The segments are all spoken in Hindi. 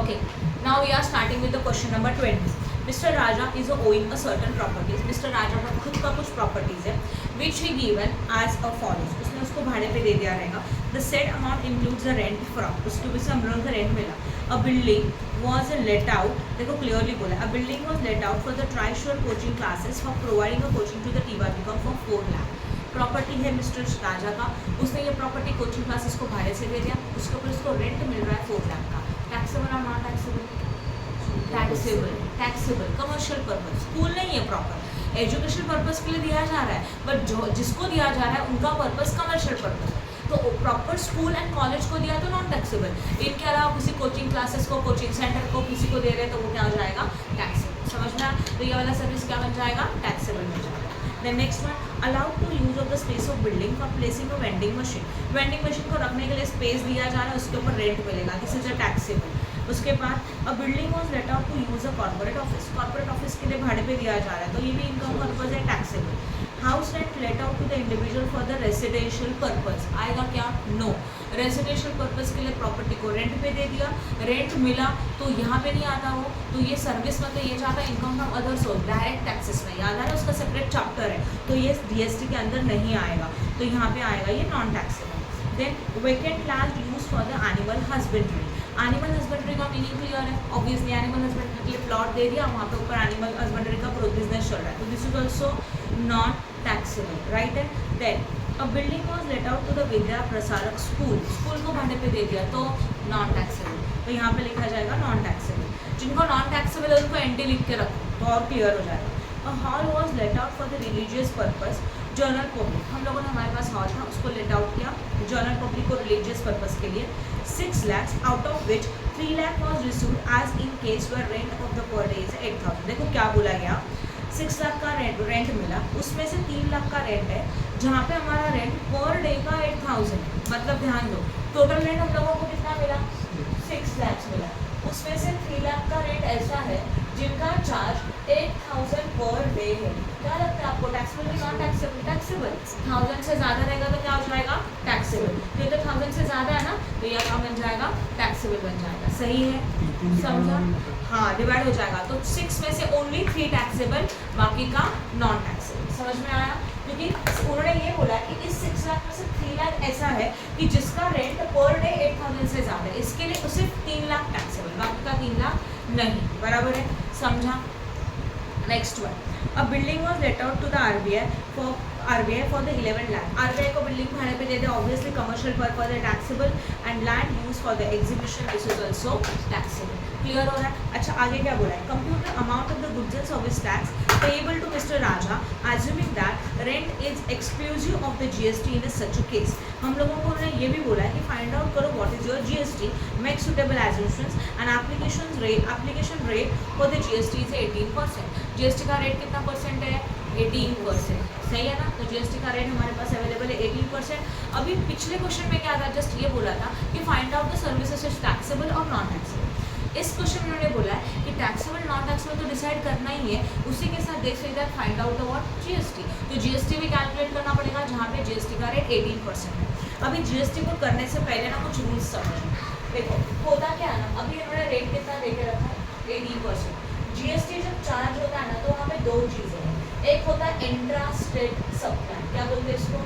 Okay, now we are starting with the question number 20. Mr. Raja is owing a certain properties. Mr. Raja का खुद का कुछ properties है which he given as a follows. उसने उसको भाड़े पे दे दिया रहेगा. The said amount includes the rent from. उसके ऊपर से हम लोगों को rent मिला. A building was let out. देखो clearly बोला. A building was let out for the Trisure coaching classes for providing a coaching to the TYBCom for 4 lakh. Property है मिस्टर राजा का, उसने ये प्रॉपर्टी कोचिंग क्लासेस को भाड़े से दे दिया, उसके ऊपर उसको रेंट मिल रहा है 4 लाख का. टैक्सेबल और non taxable? Taxable. Taxable. Commercial purpose, school नहीं है, प्रॉपर एजुकेशन पर्पस के लिए दिया जा रहा है, बट जो जिसको दिया जा रहा है उनका पर्पस कमर्शियल पर्पस है. तो प्रॉपर स्कूल एंड कॉलेज को दिया तो नॉन टैक्सेबल. इनके अलावा किसी कोचिंग क्लासेस को, कोचिंग सेंटर को किसी को दे रहे हैं तो वो क्या हो जाएगा? टैक्सेबल. समझना? तो ये वाला सर्विस क्या बन जाएगा? टैक्सेबल बन जाएगा. The next one, allowed to use of the space of building for placing a vending machine. Vending machine को रखने के लिए स्पेस दिया जा रहा है, उसके ऊपर रेंट मिलेगा. This is a taxable. उसके बाद a building was let out to use a corporate office. Corporate office के लिए भाड़े पे दिया जा रहा है, तो ये भी इनकम पर्पज है, taxable. House rent let out to the individual for the residential purpose. आएगा क्या? नो. रेसिडेंशियल पर्पज के लिए प्रॉपर्टी को रेंट पे दे दिया, रेंट मिला तो यहाँ पे नहीं आता वो, तो ये सर्विस मतलब ये चाहता है income from other source, direct taxes में. याद आ रहा है, उसका सेपरेट चैप्टर है, तो ये जीएसटी के अंदर नहीं आएगा, तो यहाँ पे आएगा ये non taxable. Then vacant land use for the animal husbandry. Animal husbandry का मीनिंग क्लियर है, ऑब्वियसली एनिमल हस्बेंड्री के लिए प्लॉट दे दिया, वहाँ पे ऊपर एनिमल हस्बेंड्री का बिजनेस चल रहा है, तो this is also non taxable. Right है. Then a building was let out to the Vidya Prasarak school. School को भाड़े पे दे दिया तो नॉन टैक्सेबल, तो यहाँ पे लिखा जाएगा नॉन टैक्सेबल. जिनको नॉन टैक्सेबल है उनको एंटी लिख के रखो तो और क्लियर हो जाएगा. A hall was let out for the religious purpose. General public, हम लोगों ने, हमारे पास हॉल था, उसको लेट आउट किया जनरल पब्लिक को रिलीजियस पर्पज के लिए. 6 lakhs out of which 3 lakh was received as in case where rent of the per day is 8,000. देखो क्या बोला गया, 6 लाख का रेंट मिला, उसमें से 3 लाख का रेंट है, जहाँ पे हमारा रेंट पर डे का 8,000. मतलब ध्यान दो, टोटल रेंट हम लोगों को कितना मिला? 6 lakhs मिला. उसमें से 3 लाख का रेंट ऐसा है जिनका चार्ज 8,000 पर डे है. क्या लगता है आपको, टैक्सेबल कि नॉन टैक्सेबल? टैक्सेबल. 1000 से ज़्यादा रहेगा तो क्या हो जाएगा? टैक्सेबल. ये तो 1000 से ज़्यादा है ना, तो यह क्या बन जाएगा? टैक्सेबल बन जाएगा. सही है, समझा? हाँ, डिवाइड हो जाएगा, तो 6 में से ओनली 3 टैक्सेबल, बाकी का नॉन टैक्सेबल. समझ में आया? क्योंकि उन्होंने ये बोला कि इस 6 लाख में से 3 लाख ऐसा है कि जिसका रेंट पर डे 8,000 से ज़्यादा है, इसके लिए सिर्फ 3 लाख टैक्सेबल, बाकी का 3 लाख नहीं. बराबर है, समझा? Next one, a building was let out to the RBI for the 11 lakh. RBI को बिल्डिंग भाड़े पे दे दे, ऑब्वियसली कमर्शियल पर्पज है, taxable. And land use for the exhibition, this is also taxable. Clear हो रहा है? अच्छा, आगे क्या बोला है? Compute the amount of the goods and service tax payable to mister Raja assuming that rent is exclusive of the GST in such a case. हम लोगों को ने ये भी बोला है कि फाइंड आउट करो what is your GST, make suitable assumptions and application rate for the GST is 18%. GST का रेट कितना परसेंट है? 18%. सही है ना? तो जीएसटी का रेट हमारे पास अवेलेबल है 18%. अभी पिछले क्वेश्चन में क्या था, जस्ट ये बोला था कि find out the services is taxable और नॉन टैक्सेबल. इस क्वेश्चन में उन्होंने बोला है कि टैक्सेबल नॉन टैक्सेबल तो डिसाइड करना ही है, उसी के साथ देख सकते हैं find out the what? GST. तो जीएसटी भी कैलकुलेट करना पड़ेगा, जहाँ पे जीएसटी का रेट 18% है. अभी जीएसटी को करने से पहले ना कुछ रूल्स समझो. देखो होता क्या है ना, अभी इन्होंने रेट कितना दे के रखा है? 18%. जीएसटी जब चार्ज होता है ना, तो वहाँ पे 2 चीज़ें हैं. एक होता है इंट्रा स्टेट सप्लाई. क्या बोलते हैं इसको?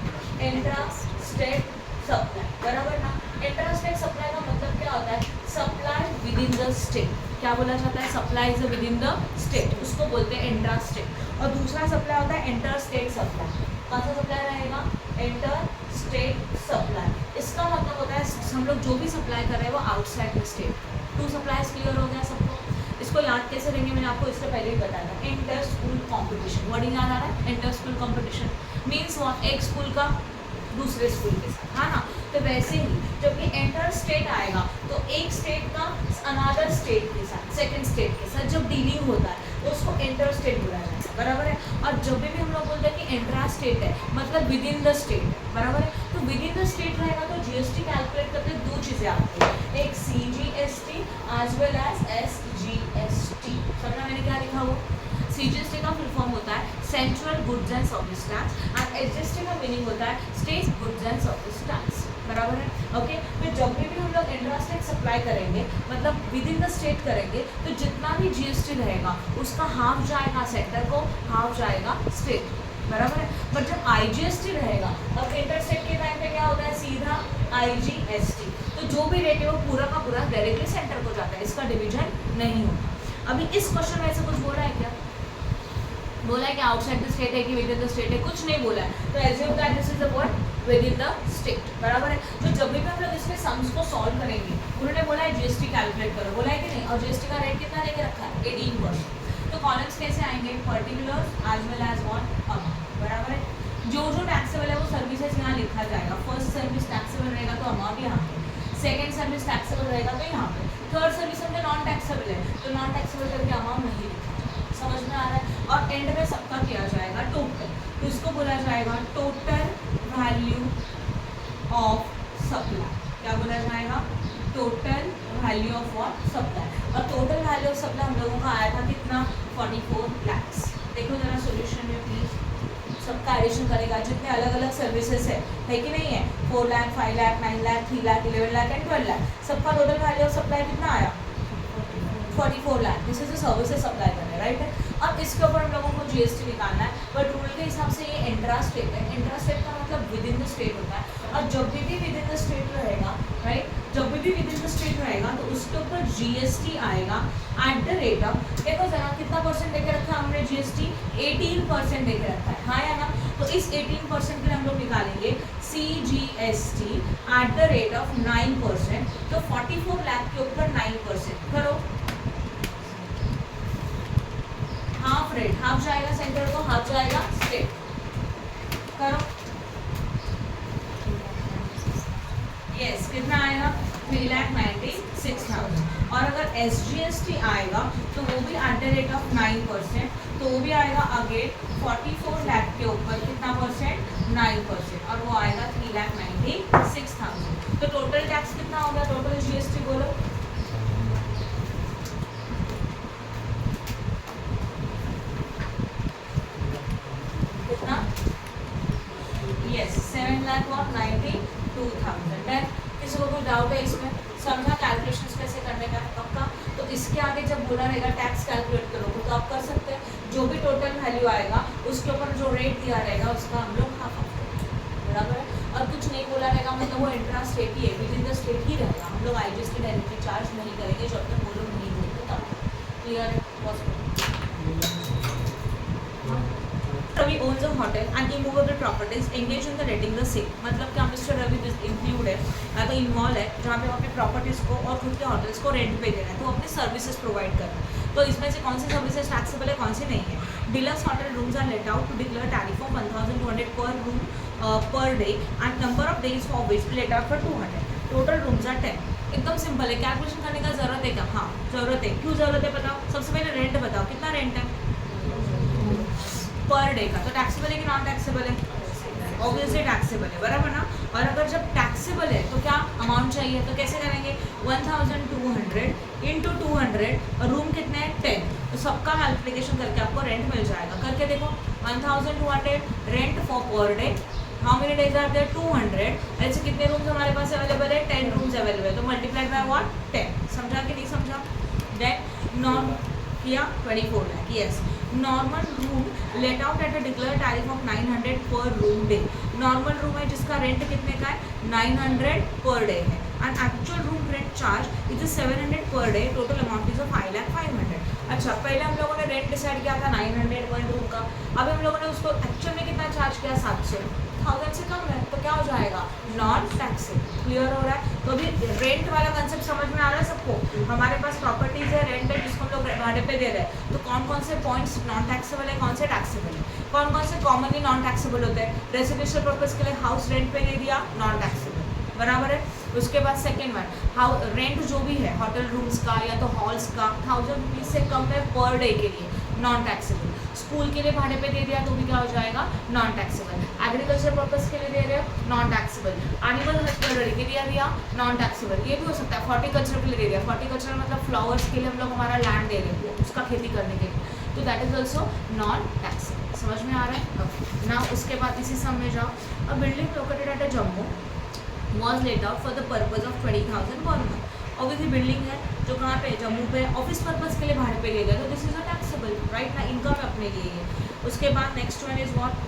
Intra state supply. बराबर ना? इंट्रा स्टेट सप्लाई का मतलब क्या होता है? Supply with in the state. क्या बोला जाता है? Supply is with in the state, उसको बोलते हैं इंट्रा स्टेट. और दूसरा सप्लाई होता है इंटर स्टेट सप्लाई. कौन सा सप्लाई रहेगा? Inter state supply. इसका मतलब होता है हम लोग जो भी सप्लाई कर रहे हैं वो outside the state. 2 supplies clear हो गया सबको? इसको याद कैसे रहेंगे, मैंने आपको इससे पहले ही बताया था. इंटर स्कूल कॉम्पिटिशन, वर्डिंग याद आ रहा है? Inter school competition means what? एक स्कूल का दूसरे स्कूल के साथ, है ना? तो वैसे ही जब ये इंटर स्टेट आएगा तो एक स्टेट का अनदर स्टेट के साथ, सेकंड स्टेट के साथ जब डीलिंग होता है तो उसको इंटर स्टेट बोला जाता है. बराबर है? और जब भी हम लोग बोलते हैं कि इंट्रा स्टेट है, मतलब विद इन द स्टेट है. बराबर है? तो विद इन द स्टेट रहेगा तो जीएसटी कैलकुलेट करते 2 चीज़ें आती है, एक CGST as well as SGST. समझना मैंने क्या लिखा वो? सीजीएसटी का फुल फॉर्म होता है central goods and service tax, and SGST का मीनिंग होता है state goods and service tax. बराबर है? ओके. तो जब भी हम लोग इंट्रा स्टेट सप्लाई करेंगे, मतलब विद इन द स्टेट करेंगे, तो जितना भी जीएसटी रहेगा उसका हाफ जाएगा सेंटर को, हाफ जाएगा स्टेट, बराबर है। बट जब आईजीएसटी रहेगा, अब इंटर स्टेट के टाइम पे क्या होता है, सीधा आईजीएसटी, तो जो भी रेट है वो पूरा का पूरा डायरेक्टली सेंटर को जाता है, इसका डिवीजन नहीं होता। अभी इस क्वेश्चन में ऐसा कुछ बोला है क्या, बोला है कि आउटसाइड द स्टेट है कि विद इन द स्टेट है, कुछ नहीं बोला है। तो assume that this is the word with in the state, बराबर है। तो जब भी हम लोग इसके सम्स को सॉल्व करेंगे, उन्होंने बोला है जीएसटी कैलकुलेट करो, बोला है कि नहीं, और जीएसटी का रेट कितना लेके रखा है, 18%। तो कॉलम्स कैसे आएंगे, particulars as well as what amount, बराबर है। जो टैक्सेबल है वो सर्विसेज यहाँ लिखा जाएगा। फर्स्ट सर्विस टैक्सेबल रहेगा तो अमाउंट यहाँ पे, सेकेंड सर्विस टैक्सेबल रहेगा तो यहाँ पे, थर्ड सर्विस हमने नॉन टैक्सेबल है तो नॉन टैक्सेबल करके अमाउंट नहीं लिखा जाएगा, समझ में आ रहा है। और एंड में सबका किया जाएगा टोटल, तो इसको बोला जाएगा टोटल वैल्यू ऑफ सप्लाई, क्या बोला जाएगा, total value of what supply. और टोटल वैल्यू ऑफ सप्लाई हम लोगों का आया था कितना, 44 lakhs। देखो जरा सॉल्यूशन में प्लीज, सबका एडिशन करेगा, जितने अलग अलग सर्विसेज है कि नहीं है, 4 लाख, 5 लाख, 9 लाख, 3 लाख, 11 लाख एंड 12 लाख, सबका टोटल वैल्यू ऑफ सप्लाई कितना आया, 44 lakh. This is the services supply कर रहे हैं, राइट। अब इसके ऊपर हम लोगों को जीएसटी निकालना है, बट रूल के हिसाब से ये इंट्रा स्टेट है। इंट्रा स्टेट का मतलब विद इन द स्टेट होता है, और जब भी विद इन द स्टेट रहेगा, राइट, जब भी विद इन द स्टेट रहेगा तो उसके ऊपर जीएसटी आएगा एट द रेट ऑफ, देखो जरा कितना परसेंट लेके रखा है हमने, जीएसटी 18% लेके रखा है, हाँ या ना। तो इस 18% के लिए हम लोग निकालेंगे CGST at the rate of 9%, तो 44 लाख के ऊपर 9% करो, हाफ रेट, हाफ जाएगा सेंटर को, हाफ जाएगा स्टेट, करो। यस, कितना आएगा, 3,96,000। और अगर SGST आएगा तो वो भी एट द रेट ऑफ 9%, तो वो भी आएगा अगेन 44 लाख के ऊपर कितना परसेंट, 9%, और वो आएगा 3,96,000। तो टोटल टैक्स कितना होगा, टोटल जीएसटी बोलो, कितना, यस 7,92,000। किसी को कोई डाउट है इसमें, समझा कैलकुलेशंस कैसे करने का है पक्का। तो इसके आगे जब बोला रहेगा टैक्स कैलकुलेट करोगे तो आप कर सकते हैं, जो भी टोटल वैल्यू आएगा उसके ऊपर जो रेट दिया रहेगा उसका हम लोग हाफ ऑफ करेंगे, बराबर है। और कुछ नहीं बोला रहेगा मतलब वो इंट्रा स्टेट ही है, विद इन द स्टेट ही रहेगा, हम लोग आईजीएसटी डायरेक्टली चार्ज नहीं करेंगे जब तक वो लोग नहीं बोलते तब। क्लियर है, Ravi owns a hotel and immovable properties engage in the renting the same, मतलब क्या मिस्टर रवि इंक्लूड है या तो इन्वॉल्व है जहाँ पे वो अपनी प्रॉपर्टीज़ को और खुद के होटल्स को रेंट पे दे रहा है, तो अपनी सर्विसेज प्रोवाइड कर रहा है। तो इसमें से कौन सी सर्विसेज टैक्सेबल है, कौन सी नहीं है। Deluxe hotel rooms are let out to declare tariff of 1,200 per room per day and number of days for which let out for 200, total rooms are 10। एकदम सिंपल है, कैलकुलेशन करने का जरूरत है क्या, हाँ जरूरत है। क्यों जरूरत है बताओ, सबसे पहले रेंट बताओ, कितना रेंट है पर डे का, तो टैक्सेबल है कि नॉन टैक्सेबल है, ऑब्वियसली टैक्सेबल है, बराबर ना। और अगर जब टैक्सेबल है तो क्या अमाउंट चाहिए, तो कैसे करेंगे, 1,200 इंटू 200, और रूम कितने हैं 10, तो सबका मल्टीप्लिकेशन करके आपको रेंट मिल जाएगा। करके देखो, 1,200 rent for per day, how many days are there, 200, ऐसे कितने रूम्स हमारे पास अवेलेबल है, 10 रूम्स अवेलेबल है, तो मल्टीप्लाइड बाय व्हाट 10। समझा कि नहीं समझा। देन नॉन किया 24 lakh, yes. Normal room let out at a declare tariff of 900 पर रूम डे, नॉर्मल रूम है जिसका रेंट कितने का है, 900 पर डे है, and actual room rent charge is 700 per day, total amount is 5,500,000। अच्छा, पहले हम लोगों ने रेंट डिसाइड किया था 900 पर रूम का, अब हम लोगों ने उसको एक्चुअल में कितना चार्ज किया, 700,000 से कम है, तो क्या हो जाएगा, नॉन टैक्सेबल। क्लियर हो रहा है। तो अभी रेंट वाला कंसेप्ट समझ में आ रहा है सबको, हमारे पास प्रॉपर्टीज है, रेंट है जिसको हम लोग भाड़े पे दे रहे हैं, तो कौन कौन से पॉइंट्स नॉन टैक्सेबल है, कौन से टैक्सेबल है, कौन कौन से कॉमनली नॉन टैक्सेबल होते हैं। रेजिडेंशियल पर्पज के लिए हाउस रेंट पे दे दिया, नॉन टैक्सेबल, बराबर है। उसके बाद सेकेंड वन, हाउ रेंट जो भी है होटल रूम्स का या तो हॉल्स का 1,000 रुपीज़ से कम है पर डे के लिए, नॉन टैक्सेबल। स्कूल के लिए भाड़े पे दे दिया तो भी क्या हो जाएगा, नॉन टैक्सेबल। एग्रीकल्चर पर्पस के लिए दे रहे हो, नॉन टैक्सेबल। एनिमल हस्बेंड्री के लिए दिया, नॉन टैक्सेबल। ये भी हो सकता है हॉर्टिकल्चर के लिए दे दिया, हॉर्टिकल्चर मतलब फ्लावर्स के लिए हम लोग हमारा लैंड दे रहे हैं उसका खेती करने के लिए, तो that is also non taxable. समझ में आ रहा है। ओके ना, उसके बाद इसी सम में जाओ। A building located at a Jammu was let out for the purpose of 20,000 per month. Obviously building है जो कहाँ पे, जम्मू पे, ऑफिस पर्पज के लिए भाड़े पे ले गए तो this is a taxable, right ना, इनकम अपने लिए है। उसके बाद next one is what,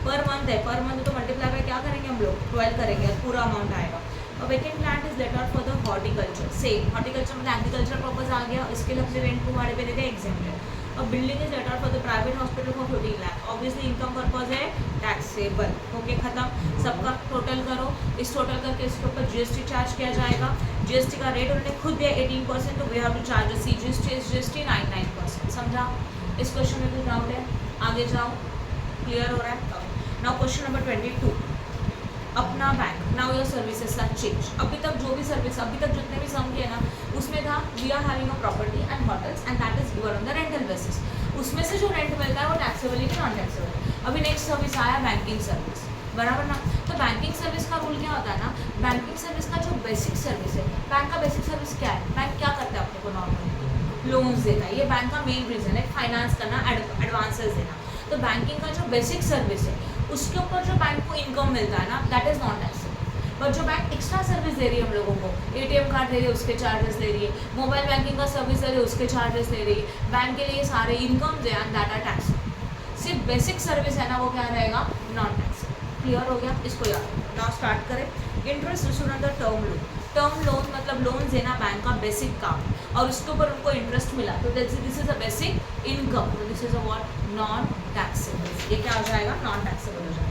per month है, पर मंथ तो मल्टीप्लाई बाय क्या करेंगे हम लोग, 12 करेंगे, पूरा अमाउंट आएगा। और vacant land is late out for the horticulture, same horticulture मतलब एग्रीकल्चर पर्पज आ गया, इसके लिए अपने रेंट को भाड़े पे देते हैं, एग्जेम्प्टेड। और building is late out for the private hospital for 14 lakh, obviously income purpose है, टैक्सेबल। ओके खत्म, सबका टोटल करो, इस टोटल करके इसके ऊपर जीएसटी चार्ज किया जाएगा। जीएसटी का रेट उन्होंने खुद दिया 18%, तो we have to charge GST 99%। समझा? इस क्वेश्चन में कोई डाउट है? आगे जाओ, क्लियर हो रहा है? नाउ क्वेश्चन नंबर 22, अपना bank, now your services are change. अभी तक जो भी सर्विस, अभी तक जितने भी सम किए ना, उसमें था we are having a property and hotels and that is given on the rental basis. उसमें से जो रेंट मिलता है वो टैक्सेबल है कि नॉन टैक्सेबल। अभी नेक्स्ट सर्विस आया बैंकिंग सर्विस, बराबर ना। तो बैंकिंग सर्विस का रूल क्या होता है ना, बैंकिंग सर्विस का जो बेसिक सर्विस है, बैंक का बेसिक सर्विस क्या है, बैंक क्या करता है अपने को नॉर्मली, लोन्स देता है, ये बैंक का मेन रीजन है, फाइनेंस करना, एडवांसेस देना। तो बैंकिंग का जो बेसिक सर्विस है उसके ऊपर जो बैंक को इनकम मिलता है ना, that is not taxable. But जो बैंक एक्स्ट्रा सर्विस दे रही है हम लोगों को, एटीएम कार्ड दे रही है उसके चार्जेस ले रही है, मोबाइल बैंकिंग का सर्विस दे रही है उसके चार्जेस ले रही है, बैंक के लिए सारे income they and that are taxable. सिर्फ बेसिक सर्विस है ना, वो क्या रहेगा, नॉन टैक्सेबल। क्लियर हो गया? इसको याद। नाउ स्टार्ट करें। Interest received on the term loan, term loan मतलब लोन देना बैंक का बेसिक काम, और उसके ऊपर उनको इंटरेस्ट मिला तो this is a basic income, तो this is a what, non taxable. ये क्या हो जाएगा, नॉन टैक्सेबल हो जाएगा।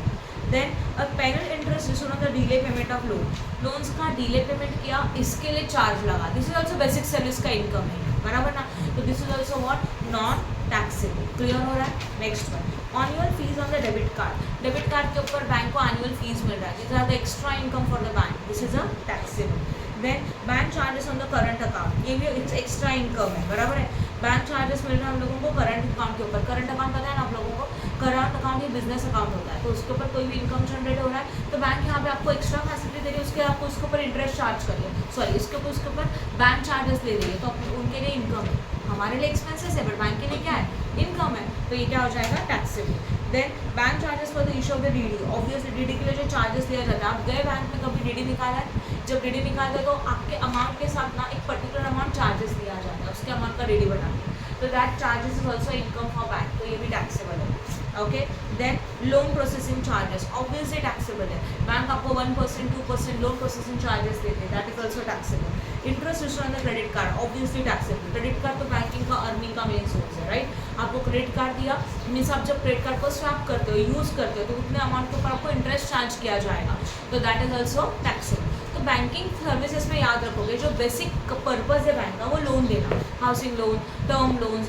Then a penal interest received on the delay payment of loan, loans का डिले पेमेंट किया, इसके लिए चार्ज लगा, this is also basic service का इनकम है, बराबर ना। तो this is also what, non taxable. Clear हो रहा है? Next one, annual fee on the debit card, debit card के ऊपर बैंक को एनुअल फीस मिल रहा है, this are the extra income for the bank, this is a taxable. Then bank charges on the current account, ये भी एक्स्ट्रा इनकम है, बराबर है। बैंक चार्जेस मिल रहे हैं हम लोगों को करंट अकाउंट के ऊपर, करंट अकाउंट पता है ना आप लोगों को, करंट अकाउंट ये बिजनेस अकाउंट होता है, तो उसके ऊपर कोई भी इनकम जनरेट हो रहा है तो बैंक यहाँ पे आपको एक्स्ट्रा फैसिलिटी दे रही है, उसके आपको उसके ऊपर इंटरेस्ट चार्ज कर रही है, सॉरी उसके ऊपर बैंक चार्जेस ले रही है, तो उनके लिए इनकम है, हमारे लिए एक्सपेंसेस है बट बैंक के लिए क्या है, इनकम है, तो ये क्या हो जाएगा, taxable. Then bank charges for the issue of the DD, obviously DD के लिए जो चार्जेस लिया जाता है, आप गए बैंक में कभी डीडी निकाला है, जब डीडी निकालते हैं तो आपके अमाउंट के साथ ना एक पर्टिकुलर अमाउंट चार्जेस लिया जाता है, उसके अमाउंट का डीडी बनाते हैं, तो that charges is also income for bank, तो ये भी टैक्सेबल है। Okay, then loan processing charges obviously taxable है, बैंक आपको 1% 2% लोन प्रोसेसिंग चार्जेस देते हैं, that is also taxable. Interest received on the credit card obviously taxable, credit card तो बैंकिंग का अर्निंग का मेन सोर्स है, राइट। आपको क्रेडिट कार्ड दिया मीन्स आप जब क्रेडिट कार्ड को स्वैप करते हो, यूज़ करते हो, तो उतने अमाउंट के ऊपर आपको इंटरेस्ट चार्ज किया जाएगा, तो दैट इज ऑल्सो टैक्सेबल। तो बैंकिंग सर्विसेज में याद रखोगे जो बेसिक पर्पज है बैंक का वो लोन देना, हाउसिंग लोन, टर्म लोन्स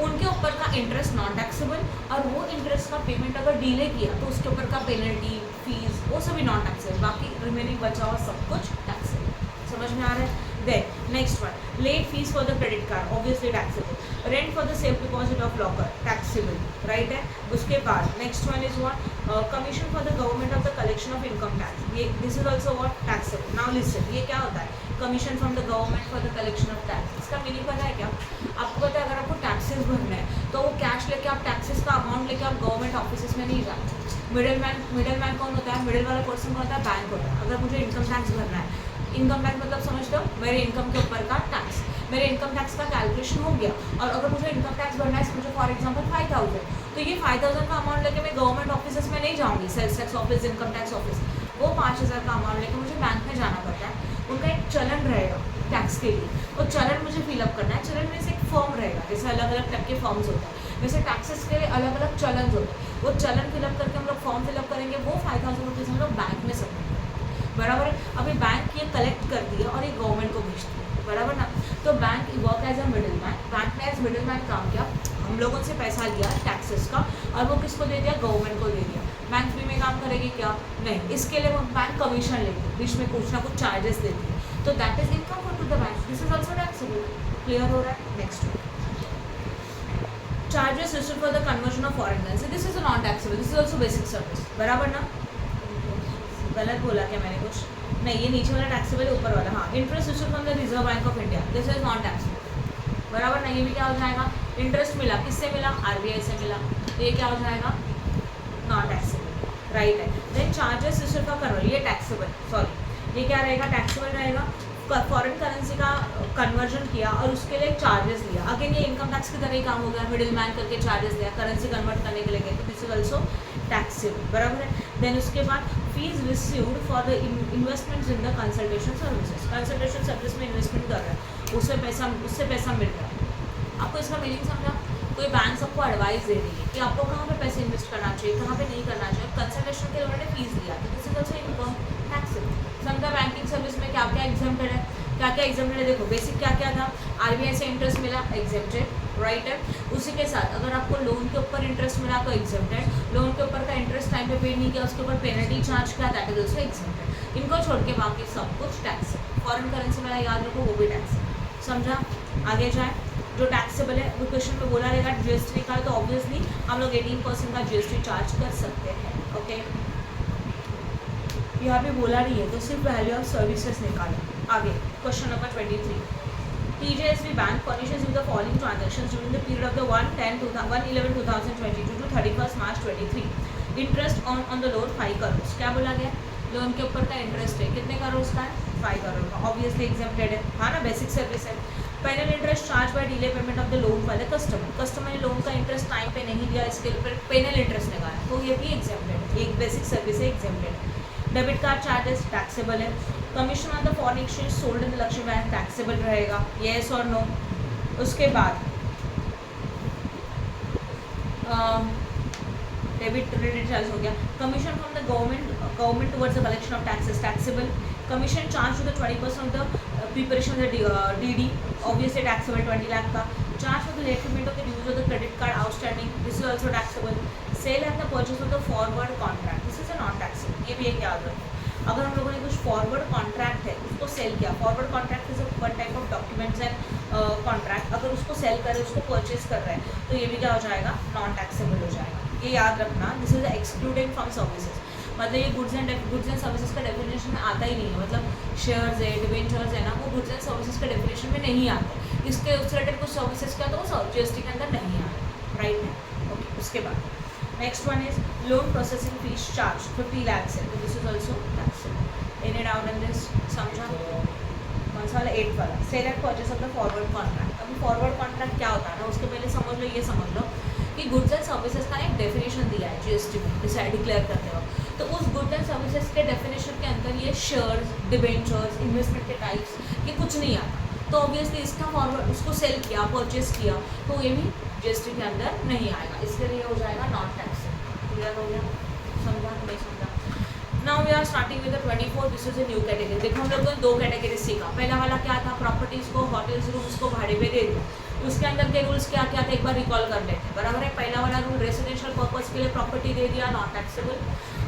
उनके ऊपर का इंटरेस्ट नॉन टैक्सेबल, और वो इंटरेस्ट का पेमेंट अगर डिले किया तो उसके ऊपर का पेनल्टी फीस वो सभी नॉन टैक्सेबल, बाकी रिमेनिंग बचा हुआ सब कुछ टैक्सेबल। समझ में आ रहा है? Then next one, late fee for the credit card obviously taxable, rent for the safe deposit of locker taxable, right है। उसके बाद next one is what, commission for the government of the collection of income tax, ये this is also what, taxable. Now listen, ये क्या होता है, commission from the government for the collection of tax, इसका मीनिंग पता है क्या आपको? पता है अगर आपको टैक्सेस भरना है तो वो कैश लेके आप टैक्सेस का अमाउंट लेके आप गवर्नमेंट ऑफिस में नहीं जाते, मिडिल मैन कौन होता है, मिडिल वाला पर्सन कौन होता है, बैंक होता है। अगर मुझे इनकम टैक्स भरना है, इनकम टैक्स मतलब समझते हो मेरे इनकम के ऊपर का टैक्स, मेरे इनकम टैक्स का कैलकुलेशन हो गया, और अगर मुझे इनकम टैक्स भरना है मुझे फॉर एग्जांपल 5000, तो ये 5000 का अमाउंट लेके मैं गवर्नमेंट ऑफिस में नहीं जाऊँगी, sales tax office, income tax office, वो 5000 का अमाउंट लेके मुझे बैंक में जाना पड़ता है, उनका एक चलन रहेगा टैक्स के लिए, वो चलन मुझे फिलअप करना है, चलन में से एक फॉर्म रहेगा, जैसे अलग अलग टाइप के फॉर्म्स होते हैं, वैसे टैक्सेस के लिए अलग अलग चलन होते हैं, वो चलन फिलअप करके हम लोग फॉर्म फिलअप करेंगे, वो 5000 रुपीज़ हम लोग बैंक में सबमिट करेंगे, बराबर है। अभी बैंक ये कलेक्ट करती है और ये गवर्नमेंट को भेजती है, बराबर ना। तो bank work as a middle man, bank ने एज मिडिल मैन काम किया, हम लोगों से पैसा लिया टैक्सेस का, और वो किसको दे दिया, गवर्नमेंट को दे दिया। बैंक फ्री में काम करेगी क्या? नहीं, इसके लिए वो बैंक कमीशन लेती है, बीच में कुछ ना कुछ चार्जेस देती है, तो that is income to the bank, this is also taxable. Clear हो रहा है? Next charges received for the conversion of foreign currency, this is non taxable, this is also basic service, बराबर ना। गलत बोला क्या मैंने कुछ? नहीं, ये नीचे वाला टैक्सेबल है, ऊपर वाला हाँ। Interest received from the reserve bank of India, this is non taxable, बराबर ना। ये भी क्या हो जाएगा, इंटरेस्ट मिला, किससे मिला, आरबीआई से मिला, तो ये क्या हो जाएगा, नॉन टैक्सेबल, राइट है। Then charges received for conversion, ये टैक्सेबल, सॉरी ये क्या रहेगा, टैक्सेबल रहेगा। फॉरेन करेंसी का कन्वर्जन किया और उसके लिए चार्जेस लिया, अगेन ये इनकम टैक्स की तरह ही काम हो गया, मिडिल मैन करके चार्जेस लिया, करेंसी कन्वर्ट करने के लिए गए, तो दिस इज ऑल्सो टैक्सेबल, बराबर है। देन उसके बाद fees received for the investments in the consultation services, consultation service में इन्वेस्टमेंट कर रहा है, उससे पैसा मिल रहा है। आपको इसका मीनिंग समझा? कोई बैंक सबको एडवाइस दे रही है कि आपको कहाँ पे पैसे इन्वेस्ट करना चाहिए, कहाँ पे नहीं करना चाहिए, कंसल्टेशन के लिए उन्होंने फीस लिया, तो this is also income taxable. समझा? बैंकिंग सर्विस में क्या क्या एग्जाम्प्टेड है, क्या क्या एग्जाम्प्टेड है, देखो बेसिक क्या क्या था, आरबीआई से इंटरेस्ट मिला, एग्जाम्प्टेड, राइट है। उसी के साथ अगर आपको लोन के ऊपर इंटरेस्ट मिला तो एग्जाम्प्टेड, लोन के ऊपर का इंटरेस्ट टाइम पे पे नहीं किया, उसके ऊपर पेनल्टी चार्ज किया, दैट इज ऑल्सो एग्जाम्प्टेड। इनको छोड़ के बाकी सब कुछ टैक्स है। फॉरेन करेंसी में याद रखो वो भी टैक्स है, समझा? आगे जाए, जो टैक्सेबल है वो क्वेश्चन में बोला रहेगा जीएसटी निकाल, तो ऑब्वियसली हम लोग 18% का जीएसटी चार्ज कर सकते हैं, ओके। यहाँ पे बोला नहीं है तो सिर्फ वैल्यू ऑफ सर्विसेज निकालो। आगे question number 23, TJSB bank furnishes with the following transactions during the period of the 1/11/2022 to 31st March 23, interest on the loan 5 crore. क्या बोला गया? लोन के ऊपर का इंटरेस्ट है, कितने करोड़ का है? 5 करोड़ का, ऑब्वियसली एग्जेम्प्टेड है, हाँ ना, बेसिक सर्विस है। Penal interest charge by delay payment of the loan by the customer, customer ने लोन का इंटरेस्ट टाइम पे नहीं दिया, इसके ऊपर पेनल इंटरेस्ट लगा है, तो ये भी एग्जेम्प्टेड है, एक बेसिक सर्विस है, एग्जेम्प्टेड है। डेबिट कार्ड चार्जेस टैक्सेबल है। Commission on the foreign exchange sold in the Lakshmi bank taxable रहेगा, येस और नो। उसके बाद डेबिट क्रेडिट चार्ज हो गया। Commission from the government towards the collection of taxes taxable. Commission charge to the 20% of the preparation of the DD, obviously taxable 20 lakh का। Charge for the late payment of the dues of the credit card outstanding, this is also taxable. Sale and the purchase of the forward contract, this is a non taxable, ये भी एक याद रखो। अगर हम लोगों ने कुछ फॉरवर्ड कॉन्ट्रैक्ट है उसको सेल किया, forward contract is one type of documents and contract, अगर उसको सेल करें, उसको परचेज कर रहे हैं, तो ये भी क्या हो जाएगा? नॉन टैक्सेबल हो जाएगा, ये याद रखना। This is excluding from services, मतलब ये गुड्स एंड सर्विसेज का डेफिनेशन में आता ही नहीं है, मतलब शेयर्स है, डिवेंचर्स है ना, वो गुड्स एंड सर्विसेज के डेफिनेशन में नहीं आते, इसके उससे रिलेटेड कुछ सर्विसेज का तो वो जीएसटी के अंदर नहीं आता, राइट है, ओके। उसके बाद next one is loan processing fee charge 50 lakhs है, तो this is also taxable. Any doubt in this? समझा? कौन सा वाला? 8 वाला, sale and purchase of the forward contract. अभी फॉरवर्ड कॉन्ट्रैक्ट क्या होता है ना, उसके पहले समझ लो, ये समझ लो कि गुड्स एंड सर्विसेज का एक डेफिनेशन दिया है जीएसटी में डिसाइड डिक्लेयर करते वक्त, तो उस गुड्स एंड सर्विसेज के डेफिनेशन के अंदर ये शेयर्स, डिबेंचर्स, इन्वेस्टमेंट के टाइप्स, ये कुछ नहीं आता, तो ऑब्वियसली इसका फॉरवर्ड, उसको सेल किया, परचेज किया, तो ये भी जीएसटी के अंदर नहीं आएगा, इसके लिए हो जाएगा नॉन टैक्सेबल। क्लियर हो गया? समझा? नहीं समझा? Now we are starting with the 24, this is a new category. देखो हम लोगों ने 2 कैटेगरी सीखा, पहला वाला क्या था? प्रॉपर्टीज को, होटल्स, रूम्स को भाड़े पे दे दिया, उसके अंदर के रूल्स क्या क्या थे एक बार रिकॉल कर लेते हैं, बराबर है। पहला वाला रूल, रेसिडेंशियल पर्पस के लिए प्रॉपर्टी दे दिया, नॉन टैक्सेबल।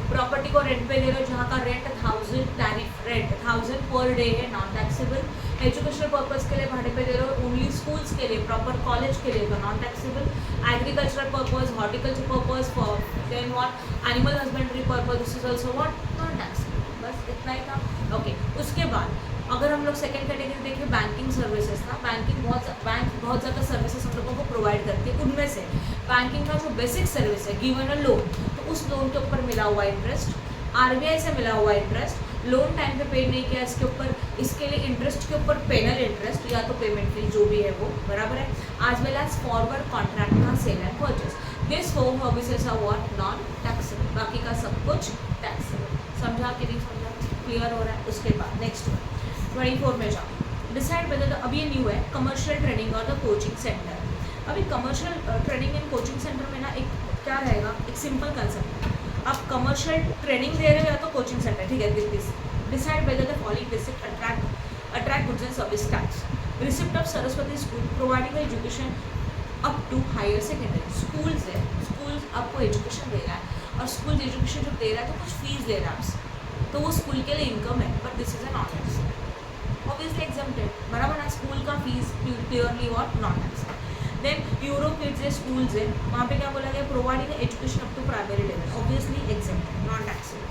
प्रॉपर्टी को रेंट पे दे रहे हो जहाँ का rent 1000 tariff rent 1000 per day है, नॉन टैक्सेबल। एजुकेशनल पर्पस के लिए भाड़े पे दे रहे हो, ओनली स्कूल्स के लिए, प्रॉपर कॉलेज के लिए, तो non taxable. Agricultural purpose, horticulture purpose, for then what animal husbandry purpose, this is also what non taxable. बस इतना ही था, ओके। उसके बाद अगर हम लोग सेकंड कैटेगरी देखें, बैंकिंग सर्विसेज ना, बैंक बहुत ज़्यादा सर्विसेज हम लोगों को प्रोवाइड करती है, उनमें से बैंकिंग का जो बेसिक सर्विस है, गिवन अ लोन, तो उस लोन के ऊपर मिला हुआ इंटरेस्ट, आरबीआई से मिला हुआ इंटरेस्ट, लोन टाइम पे पे नहीं किया इसके ऊपर, इसके लिए इंटरेस्ट के ऊपर पेनल इंटरेस्ट या तो पेमेंट फी जो भी है वो, बराबर है। आज वेल एज फॉरवर्ड कॉन्ट्रैक्ट का sale and purchase, this four services are what non taxable, बाकी का सब कुछ टैक्सेबल। समझा कि नहीं समझा? क्लियर हो रहा है? उसके बाद नेक्स्ट 24 में जाओ, डिसाइड वेदर अभी ये न्यू है, कमर्शियल ट्रेनिंग और द कोचिंग सेंटर। अभी commercial training and coaching center में ना एक क्या रहेगा, एक सिंपल कंसेप्ट, आप कमर्शियल ट्रेनिंग दे रहे हो या तो कोचिंग सेंटर, ठीक है। This decide whether the following receipt attract goods and service tax. Receipt of Saraswati school providing education up to higher secondary, schools है, स्कूल्स आपको एजुकेशन दे रहा है और स्कूल एजुकेशन जब दे रहा है तो कुछ फीस दे रहा है आपसे, तो वो स्कूल के लिए इनकम है, but this is a non taxable, obviously exempted, बराबर ना। स्कूल का फीस प्योरली और non taxable. Then Europe kids है, स्कूल्स है, वहाँ पे क्या बोला गया, providing education up to primary level, obviously exempted, non taxable.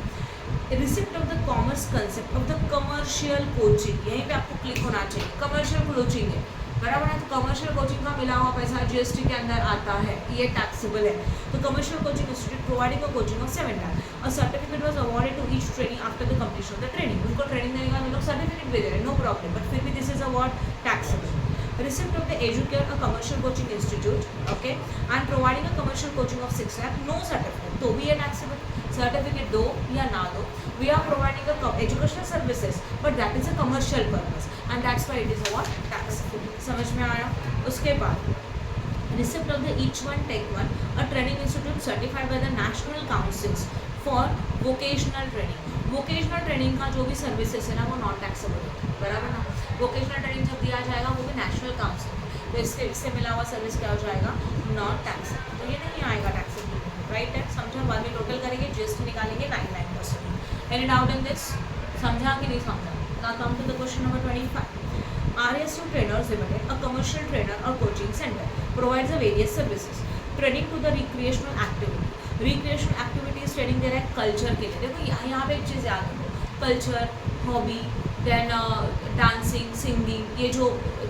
Receipt of the commerce concept of the commercial coaching, यहीं पे आपको क्लिक होना चाहिए, कमर्शियल कोचिंग है, बराबर है। तो कमर्शियल कोचिंग का मिला हुआ पैसा जीएसटी के अंदर आता है, ये टैक्सेबल है। तो commercial coaching institute providing a coaching of 7 lakh, a certificate was awarded to each training after the completion of the training. उनको ट्रेनिंग देने के बाद लोग सर्टिफिकेट भी दे रहे हैं, नो प्रॉब्लम, बट फिर भी this is award taxable. Receipt of the educate a commercial coaching institute, okay, and providing a commercial coaching of 6 lakh, no certificate, तो भी ये taxable। सर्टिफिकेट दो या ना दो, we are providing a educational services, but that is a commercial purpose and that's why it is a what, taxable। समझ में आया? उसके बाद receipt of the each one take one, a training institute certified by the national councils for vocational training। Vocational training का जो भी सर्विसेज है ना वो नॉन टैक्सेबल है, बराबर ना। वोकेशनल ट्रेनिंग जब दिया जाएगा वो भी नेशनल काउंसिल, तो इससे मिला हुआ सर्विस क्या हो जाएगा, नॉन टैक्सेबल। तो ये नहीं आएगा टैक्सेबल, राइट है। समझा? बाद में टोटल करेंगे, जीएसटी निकालेंगे 99%। Any doubt in this? समझा कि नहीं समझा? Now come to the question number 25। RSU Trainers Limited, a commercial trainer or coaching center, provides a various services training to the recreational activity। Recreational activities training दे रहा है कल्चर के लिए। देखो यहाँ पे एक चीज़ याद रखो, culture, hobby, then dancing, singing, ये जो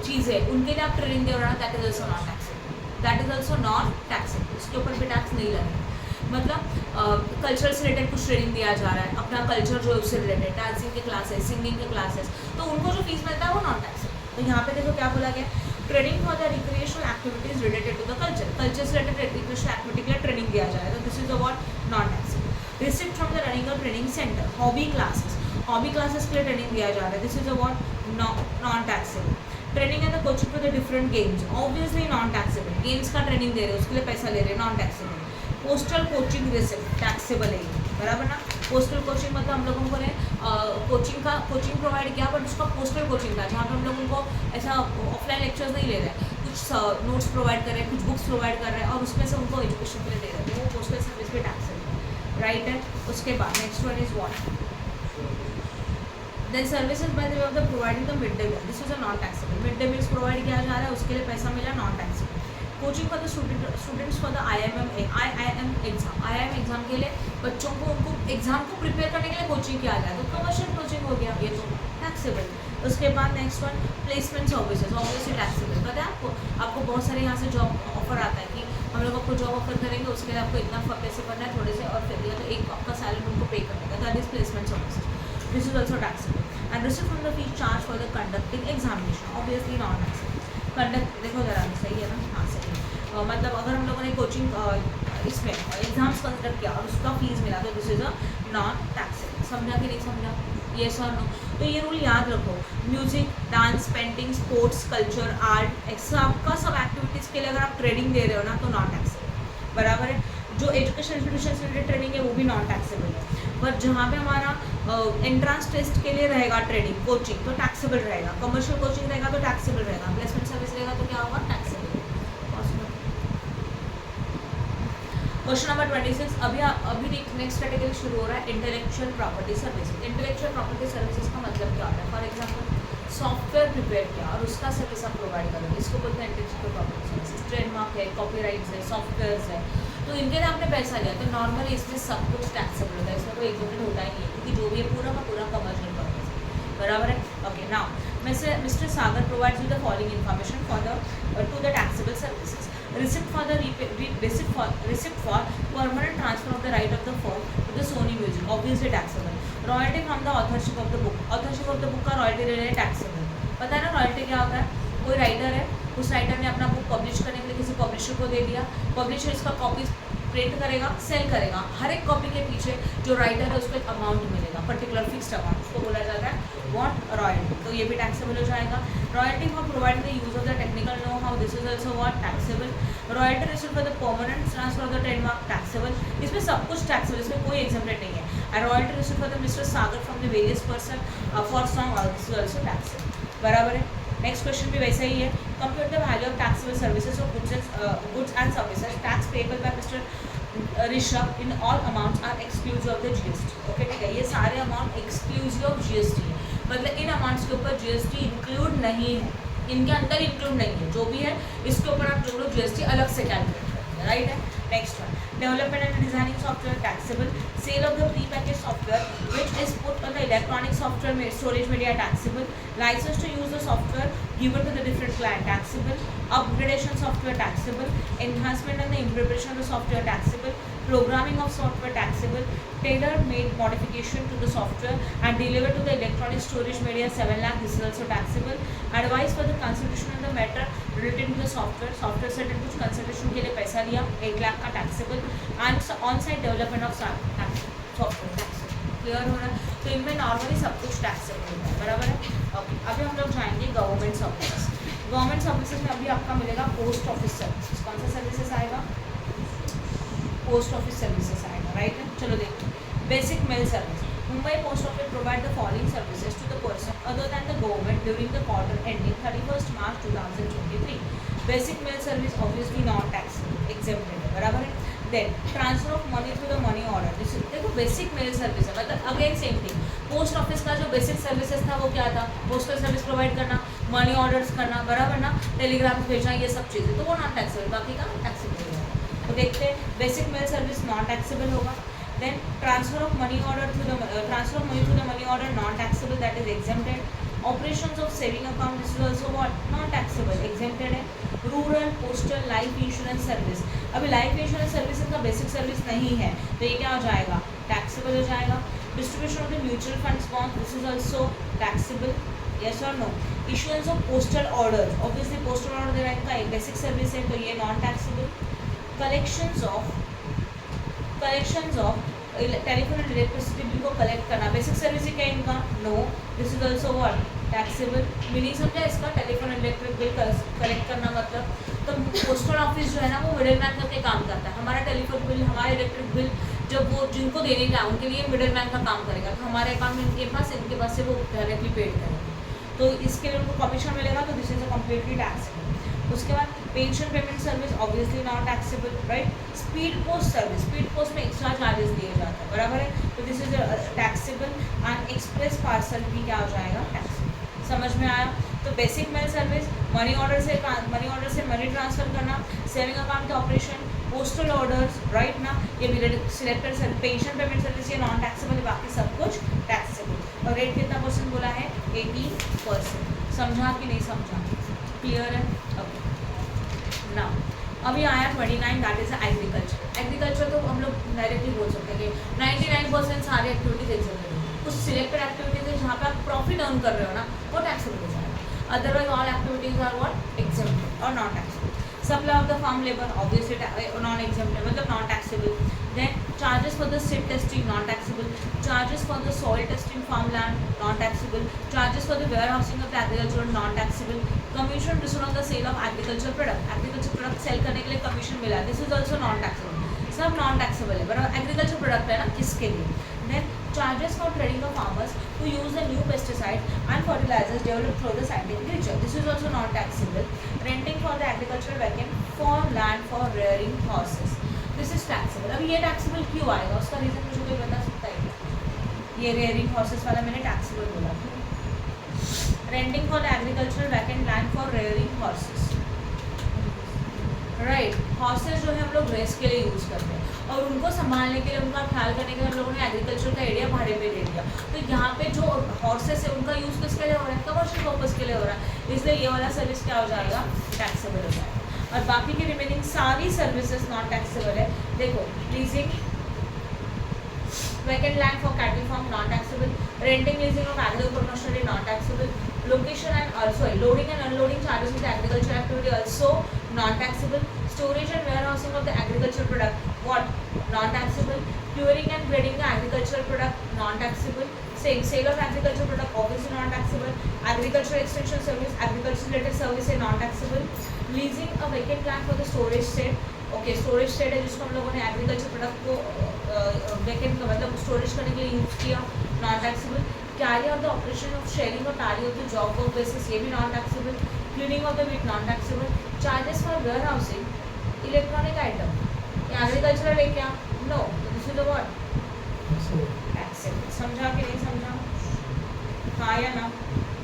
चीज़ है उनके लिए आप ट्रेनिंग दे रहे हो, that is also not taxable, that is also not taxable. उसके ऊपर भी टैक्स नहीं लगेगा। मतलब कल्चर से रिलेटेड कुछ ट्रेनिंग दिया जा रहा है, अपना कल्चर जो है उससे रिलेटेड, डांसिंग के क्लासेस, सिंगिंग के क्लासेस, तो उनको जो फीस मिलता है वो नॉन टैक्सेबल। तो यहाँ पे देखो क्या बोला गया, training for the recreational activities related to the culture, culture से रिलेटेड रिक्रिएशनल एक्टिविटी के लिए ट्रेनिंग दिया जाएगा, तो this is about non taxable. Receipt from the running a training center, hobby classes, hobby classes के लिए ट्रेनिंग दिया जा रहा है, this is about non taxable. Training and the coaching for the different games, obviously non taxable, games का ट्रेनिंग दे रहे हैं उसके लिए पैसा ले रहे हैं, non taxable. Postal coaching receipt taxable है, बराबर ना। पोस्टल कोचिंग मतलब हम लोगों को ने कोचिंग प्रोवाइड किया, बट उसका पोस्टल कोचिंग था जहाँ पे हम लोग उनको ऐसा ऑफलाइन लेक्चर्स नहीं ले रहे हैं, कुछ नोट्स प्रोवाइड कर रहे हैं, कुछ बुक्स प्रोवाइड कर रहे हैं और उसमें से उनको एजुकेशन के लिए दे रहे हैं, वो पोस्टल सर्विस भी टैक्सेबल है, राइट है। उसके बाद next one is what, then services by the way of the providing the mid day meal, this is a non taxable. Mid day meals provide किया जा रहा है, उसके लिए पैसा मिला, non taxable. Coaching for the students for the IIM exam, IIM exam के लिए बच्चों को उनको एग्जाम को प्रिपेयर करने के लिए कोचिंग किया जाए, तो कमर्शियल कोचिंग हो गया, ये तो टैक्सेबल। उसके बाद next one placement services, obviously taxable. पता है आपको बहुत सारे यहाँ से जॉब ऑफर आता है कि हम लोग आपको जॉब ऑफर करेंगे, उसके लिए आपको इतना पैसे भरना है थोड़े से, और फिर या तो एक आपका सैलरी उनको पे करने का, that is placement services, this is also taxable. And receive from the fees charge for the conducting examination, obviously non taxable. Conduct देखो जरा सही है ना, हाँ सही है। मतलब अगर हम लोगों ने कोचिंग इसमें एग्जाम्स कंडक्ट किया और उसका फीस मिला तो this is a non taxable. समझा कि नहीं समझा? येस और नो? तो ये रूल याद रखो, music, dance, painting, sports, culture, art, सबका सब एक्टिविटीज़ के लिए अगर आप ट्रेनिंग दे रहे हो ना तो नॉन टैक्सेबल, बराबर है। जो एजुकेशन इंस्टीट्यूशन से रिलेटेड ट्रेनिंग है वो भी नॉन टैक्सेबल है, पर जहाँ पे हमारा एंट्रांस टेस्ट के लिए रहेगा ट्रेनिंग कोचिंग तो टैक्सेबल रहेगा, कमर्शियल कोचिंग रहेगा तो टैक्सेबल रहेगा, प्लेसमेंट सर्विस रहेगा तो क्या होगा, टैक्सेबल। क्वेश्चन नंबर 26, अभी नेक्स्ट कैटेगरी शुरू हो रहा है, intellectual property services. Intellectual property services का मतलब क्या होता है, फॉर एग्जांपल सॉफ्टवेयर प्रिपेयर किया और उसका सर्विस आप प्रोवाइड करोगे, इसको बोलते हैं इंटेलेक्चुअल प्रॉपर्टी सर्विसेज। ट्रेडमार्क है, कॉपीराइट्स है, सॉफ्टवेयर है, तो इनके लिए आपने पैसा लिया तो नॉर्मली इसमें सब कुछ टैक्सेबल होता है, इसमें कोई एग्जाम्पल होता ही नहीं है, क्योंकि जो भी है पूरा का पूरा कमर्शियल पर्पज है, बराबर है। Okay, now mister Sagar provides you the following information for the two the taxable services. Receipt for permanent transfer of the right of the firm to the Sony Music, obviously taxable. Royalty from the authorship of the book, authorship of the book का रॉयल्टी ले रहे हैं, टैक्सेबल। पता है ना रॉयल्टी क्या होता है, कोई राइटर है, उस राइटर ने अपना बुक पब्लिश करने के लिए किसी पब्लिशर को दे दिया, पब्लिशर इसका कॉपी प्रिंट करेगा, सेल करेगा, हर एक कॉपी के पीछे जो राइटर है उसको एक अमाउंट मिलेगा, पर्टिकुलर फिक्स्ड अमाउंट, उसको बोला जाता है व्हाट, रॉयल्टी। तो ये भी टैक्सेबल हो जाएगा। Royalty for providing the use of the technical know how, this is also what, taxable. Royalty received for the permanent transfer of the trademark, taxable. इसमें सब कुछ टैक्सेबल, इसमें कोई एग्जाम्पल नहीं है। And royalty received for the mister Sagar from the various person for song, this is also taxable, बराबर है। नेक्स्ट क्वेश्चन भी वैसा ही है, compute the value of taxable services of goods and services, tax payable by mister Rishabh in all amounts are exclusive of the GST. Okay, ठीक है, ये सारे अमाउंट एक्सक्लूसिव ऑफ जीएसटी है, मतलब इन अमाउंट्स के ऊपर जीएसटी इंक्लूड नहीं है, इनके अंदर इंक्लूड नहीं है, जो भी है इसके ऊपर आप जोड़ो जीएसटी अलग से कैलकुलेट करेंगे, राइट है। Next one, development and designing software taxable, sale of the pre package software which is put on the electronic software storage media taxable, license to use the software given to the different client taxable, upgradation software taxable, enhancement and the implementation of the software taxable, programming of software taxable, tailor-made modification to the software and delivered to the electronic storage media 7 lakh, this is also taxable, advice for the consultation on the matter related to the software से कुछ कंसल्टेशन के लिए पैसा लिया 1 लाख का taxable, and on site development of software taxable. Clear हो रहा है? तो इनमें नॉर्मली सब कुछ टैक्सेबल होता है, बराबर है। ओके, अभी हम लोग जाएंगे गवर्नमेंट सर्विसेज। गवर्नमेंट सर्विसेज में अभी आपका मिलेगा पोस्ट ऑफिस सर्विसेज। कौन सा सर्विसेज आएगा? पोस्ट ऑफिस सर्विसेज आएगा, राइट है। चलो देखो, basic mail service. Mumbai Post Office provide the following services to the person other than the government during the quarter ending 31st March 2023. Basic mail service obviously not taxable, exempted है, बराबर है। Then transfer of money through the money order, देखो बेसिक मेल सर्विस है, मतलब again same thing. Post office का जो बेसिक सर्विसेज था वो क्या था? पोस्टल सर्विस प्रोवाइड करना, मनी ऑर्डर्स करना, बराबर ना, टेलीग्राम भेजना, ये सब चीज़ें, तो वो नॉन टैक्सेबल, बाकी का टैक्सेबल होगा। तो देखते हैं, basic mail service non taxable होगा। Then transfer of money through the money order non taxable, that is exempted. Operations of saving account, this is also what? Non taxable, exempted है। Rural postal life insurance service, अभी लाइफ इंश्योरेंस सर्विस का बेसिक सर्विस नहीं है, तो ये क्या हो जाएगा? टैक्सेबल हो जाएगा। Distribution of the mutual funds bond, this is also taxable, yes और no. Issuance of postal order, obviously postal order देना इनका एक बेसिक सर्विस है, तो ये non taxable. Collections of telephone and electricity bill को कलेक्ट करना, बेसिक सर्विस है क्या इनका? No, this is also what? Taxable. Meaning समझा इसका? Telephone and electric bill collect करना मतलब, तो पोस्टल ऑफिस जो है ना वो मिडिल मैन करके काम करता है। हमारा टेलीफोन बिल, हमारा इलेक्ट्रिक बिल जब वो जिनको देने का उनके लिए मिडिल मैन का काम करेगा, तो हमारे अकाउंट में इनके पास से वो डायरेक्टली पेड करेंगे, तो इसके लिए उनको कमीशन मिलेगा, तो this is a completely taxable. उसके बाद pension payment service obviously not taxable, right. Speed post service, speed post में एक्स्ट्रा चार्जेस दिए जाते हैं, बराबर है, तो this is taxable. And express parcel भी क्या हो जाएगा? टैक्सेबल। समझ में आया? तो basic mail service, money order से मनी ट्रांसफर करना, सेविंग अकाउंट का ऑपरेशन, पोस्टल ऑर्डर्स, राइट ना, ये भी selected service. Pension payment service ये नॉन टैक्सेबल है, बाकी सब कुछ टैक्सेबल। और रेट कितना परसेंट बोला है? 18%। समझा कि नहीं समझा? क्लियर है? ओके, ना अभी आया 29, दैट इज एग्रीकल्चर। एग्रीकल्चर तो हम लोग डायरेक्टली बोल सकते हैं कि 99% सारी एक्टिविटीज एक्सेप्टेड है। कुछ सिलेक्टेड एक्टिविटीज है जहाँ पे आप प्रॉफिट अर्न कर रहे हो ना, वो टैक्सेबल हो जाएगा। Otherwise all activities are what? exempted और non taxable. Supply of the farm labour obviously non exempted, मतलब non taxable. Then charges for the seed testing non taxable, charges for the soil testing farm land non taxable, charges for the warehousing of the agriculture non taxable, commission received on the sale of agriculture product sale करने के लिए कमीशन मिला, this is also non taxable. सब नॉन टैक्सेबल है, बराबर। एग्रीकल्चर प्रोडक्ट है ना, किसके लिए? Then charges for trading of farmers to use the new pesticide and fertilizers developed through the scientific research, this is also non taxable. Renting for the agriculture vacant for land for rearing horses, this is taxable. अब ये टैक्सेबल क्यों आएगा? उसका रीजन मुझे कोई बता सकता है? ये रेयरिंग हॉर्सेस वाला मैंने टैक्सेबल बोला। Renting for the agriculture vacant land for rearing horses, right. Horses जो है हम लोग रेस के लिए यूज़ करते हैं, और उनको संभालने के लिए, उनका ख्याल करने के लिए हम लोगों ने एग्रीकल्चर का एरिया भाड़े पे दे दिया। तो यहाँ पे जो हॉर्सेस है उनका यूज़ किसके लिए हो रहा है? कमर्शियल पर्पज़ के लिए हो रहा है, इसलिए ये वाला सर्विस क्या हो जाएगा? टैक्सेबल हो जाएगा। और बाकी की रिमेनिंग सारी सर्विसेज नॉन टैक्सेबल है। देखो, leasing vacant land for cattle farm non taxable, renting leasing of agricultural machinery non taxable, location and loading and unloading charges of the agriculture activity also non taxable, storage and warehousing of the agricultural product what? Non taxable, curing and grading the agricultural product non taxable, sale of agricultural product obviously non taxable, agricultural extension service, agriculture related service है non taxable, leasing a vacant land for the storage shed, okay storage shed है जिसको हम लोगों ने एग्रीकल्चर प्रोडक्ट को वैकेंट का मतलब स्टोरेज करने के लिए यूज़ किया, non taxable. Carry out the operation of sharing और tally of the job work basis, ये भी non taxable. Cleaning of the wheat non taxable. Charges for warehousing electronic item, agricultural है क्या? No, this is the what? Taxable. समझा कि नहीं समझा? हाँ या ना?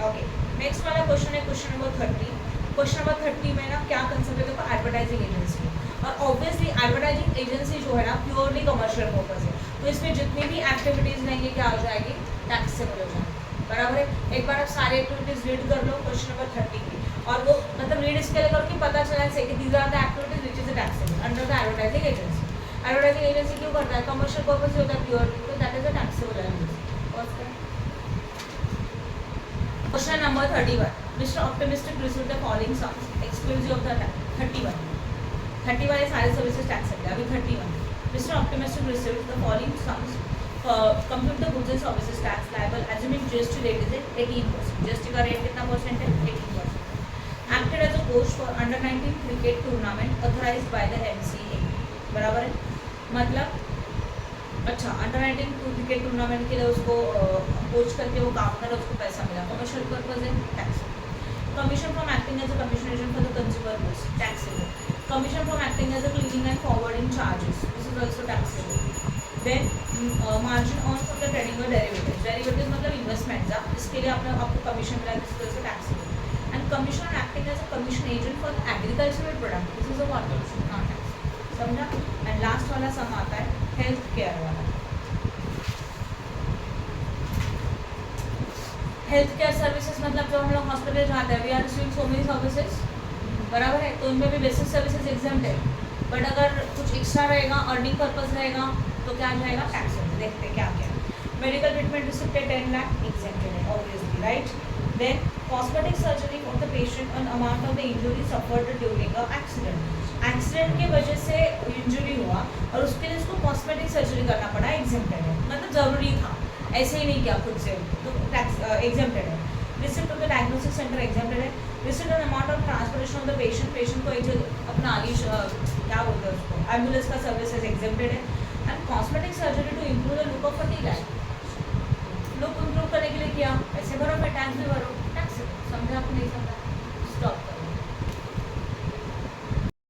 ओके, नेक्स्ट वाला क्वेश्चन है क्वेश्चन नंबर 30। क्वेश्चन नंबर 30 में ना क्या कंसेप्ट है? देखो, एडवर्टाइजिंग एजेंसी, और ऑब्वियसली एडवर्टाइजिंग एजेंसी जो है ना प्योरली कमर्शियल पर्पज है, तो इसमें जितनी भी एक्टिविटीज़ रहेंगी क्या हो जाएगी? टैक्सेबल हो जाएगी। बराबर है। एक बार आप सारे एक्टिविटीज रीड कर लो क्वेश्चन नंबर 30 की, और वो मतलब रीड इसके लिए करो कि पता चला है कि these are the activities which is taxable under the advertising agency. Advertising agency क्यों करता है? कमर्शियल पर्पस से होता है प्योरली, तो that is a taxable element. Question number 31, mister optimistic received the following sums exclusive of the 31 ये सारे सर्विसेज टैक्सेबल है। अभी 31, mister optimistic received the following sums compute the goods and services tax liable assuming GST rate is at 18%. GST का रेट कितना परसेंट है? 18%. Acted as a coach for under 19 cricket tournament authorized by the MCA. बराबर है, मतलब अच्छा अंडर 19 क्रिकेट टूर्नामेंट के लिए उसको कोच करके वो काम करे, उसको पैसा मिला, कमर्शियल पर्पज है, taxable. Commission from acting as a commission agent for the consumer goods, taxable. Commission from acting as a cleaning and forwarding charges, this is also taxable. Then margin on from the trading और डेरिवेटिव्स, डेरिवेटिव्स मतलब इन्वेस्टमेंट, इसके लिए आपको कमीशन मिला, this is also taxable. And commission on acting as a commission agent for agricultural product, this is a what, not taxable, समझा। एंड लास्ट वाला सम आता है हेल्थ केयर वाला। हेल्थ केयर सर्विसेज मतलब जब हम लोग हॉस्पिटल जाते हैं, we are receiving so many services, बराबर है, तो उनमें भी बेसिक सर्विसेज एग्जाम्प्ट है, बट अगर कुछ एक्स्ट्रा रहेगा, अर्निंग पर्पज रहेगा, तो क्या जाएगा? टैक्सेबल। देखते हैं क्या क्या। Medical treatment receipt 10 lakh exempted है obviously, right. Then cosmetic surgery for the patient on amount of the injury suffered during a accident, accident की वजह से इंजरी हुआ और उसके लिए उसको कॉस्मेटिक सर्जरी करना पड़ा, एग्जेम्प्टेड है, मतलब जरूरी था, ऐसे ही नहीं किया खुद से, तो टैक्स एग्जेम्प्टेड है। Receipt of the diagnostic centre exempted है। Receipt on amount of transportation of the patient, patient को एक जगह अपना आगे क्या बोलते हैं उसको, एम्बुलेंस का सर्विसेज एग्जेम्प्टेड है। And cosmetic surgery to improve the look of a tea light, look improve करने के लिए किया, ऐसे भरो, फिर टैक्स भी भरो, टैक्स समझा आपको? नहीं समझा?